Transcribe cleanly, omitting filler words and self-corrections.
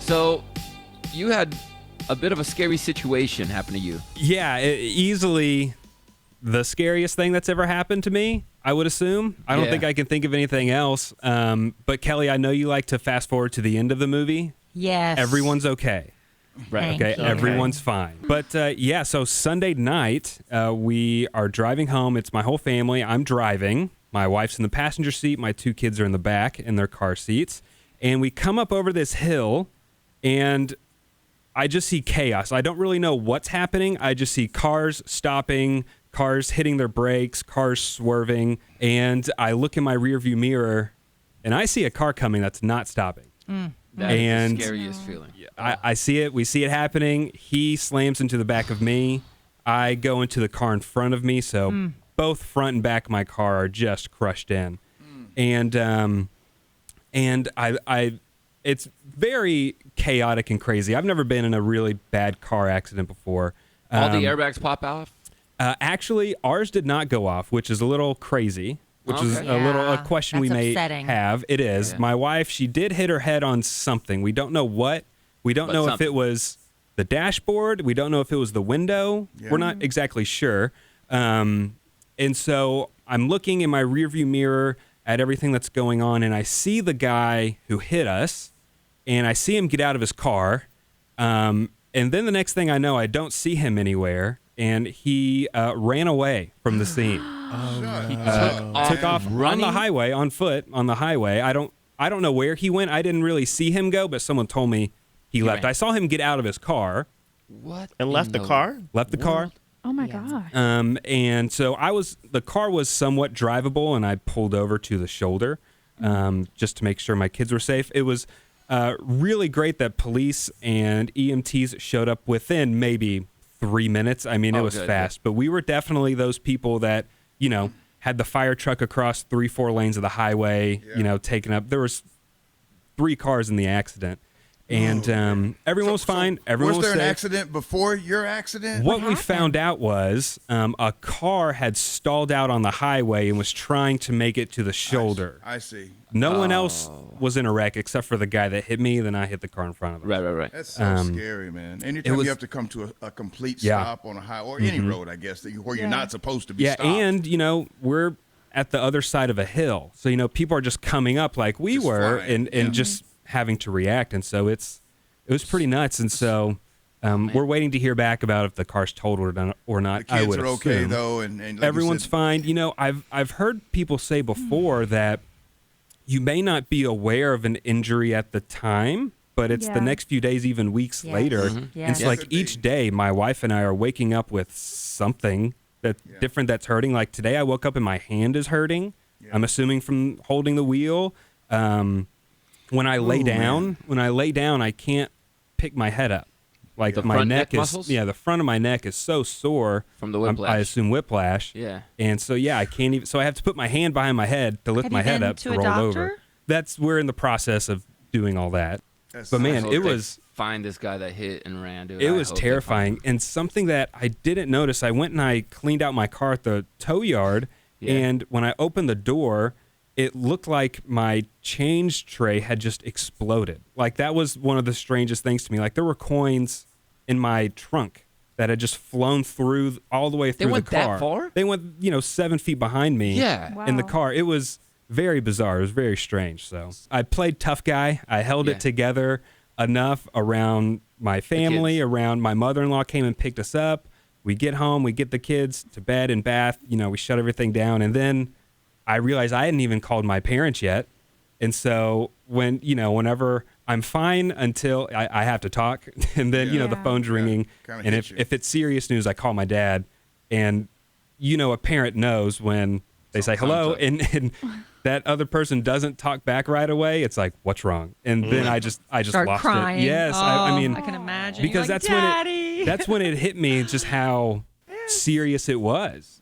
So you had a bit of a scary situation happen to you. Yeah, easily the scariest thing that's ever happened to me, I would assume. I don't think I can think of anything else. But Kelly, I know you like to fast forward to the end of the movie. Yes. Everyone's okay. Right. Okay, everyone's fine. But so Sunday night, we are driving home. It's my whole family. I'm driving. My wife's in the passenger seat. My 2 kids are in the back in their car seats. And we come up over this hill, and I just see chaos. I don't really know what's happening. I just see cars stopping, cars hitting their brakes, cars swerving. And I look in my rearview mirror, and I see a car coming that's not stopping. That is the scariest feeling. I see it. We see it happening. He slams into the back of me. I go into the car in front of me. So both front and back of my car are just crushed in. And I it's very chaotic and crazy. I've never been in a really bad car accident before. All the airbags pop off? Actually, ours did not go off, which is a little crazy. Which is a question we may have. It is. Yeah. My wife, she did hit her head on something. We don't know what. We don't know if it was the dashboard. We don't know if it was the window. Yeah. We're not exactly sure. And so I'm looking in my rearview mirror at everything that's going on, and I see the guy who hit us, and I see him get out of his car. And then the next thing I know, I don't see him anywhere, and he ran away from the scene. He took off running? on the highway, on foot, on the highway. I don't know where he went. I didn't really see him go, but someone told me he left. ran. I saw him get out of his car. What? And left the car? Left the car. Oh my gosh. And so the car was somewhat drivable, and I pulled over to the shoulder just to make sure my kids were safe. It was really great that police and EMTs showed up within maybe 3 minutes. I mean, it was fast, but we were definitely those people that, had the fire truck across 3-4 lanes of the highway, taking up. There was 3 cars in the accident. And everyone was fine. Everyone was there safe. An accident before your accident? What we found out was a car had stalled out on the highway and was trying to make it to the shoulder. I see. No one else was in a wreck except for the guy that hit me. Then I hit the car in front of him. Right. That's so scary, man. Anytime you have to come to a complete stop on a highway or any road, I guess, where you're not supposed to be stopped. And, we're at the other side of a hill. So, people are just coming up like we were and just having to react. And so it was pretty nuts. And so we're waiting to hear back about if the car's totaled or not. The kids I would are assume. okay, though. And like everyone's fine. I've heard people say before that you may not be aware of an injury at the time, but it's the next few days, even weeks later. And it's like each day my wife and I are waking up with something that's different that's hurting. Like today I woke up and my hand is hurting. I'm assuming from holding the wheel. When I lay down, I can't pick my head up. Like the my front neck is, muscles? the front of my neck is so sore From the whiplash. I assume whiplash. Yeah. And so I can't even. So I have to put my hand behind my head to lift my head up to roll over. We're in the process of doing all that. But man, it was find this guy that hit and ran. Dude. It was terrifying, and something that I didn't notice. I went and I cleaned out my car at the tow yard, and when I opened the door, it looked like my change tray had just exploded. Like that was one of the strangest things to me. Like there were coins in my trunk that had just flown through all the way through the car. They went that far? They went, 7 feet behind me in the car. It was very bizarre. It was very strange. So I played tough guy. I held it together enough around my family, around my mother-in-law came and picked us up. We get home, we get the kids to bed and bath. We shut everything down. And then I realized I hadn't even called my parents yet. And so whenever I'm fine until I have to talk, and then, the phone's ringing. And if it's serious news, I call my dad. And, a parent knows when they say hello and that other person doesn't talk back right away. It's like, what's wrong? And then I just Start lost crying. it. Yes. I can imagine. Because You're like, that's when it hit me just how serious it was.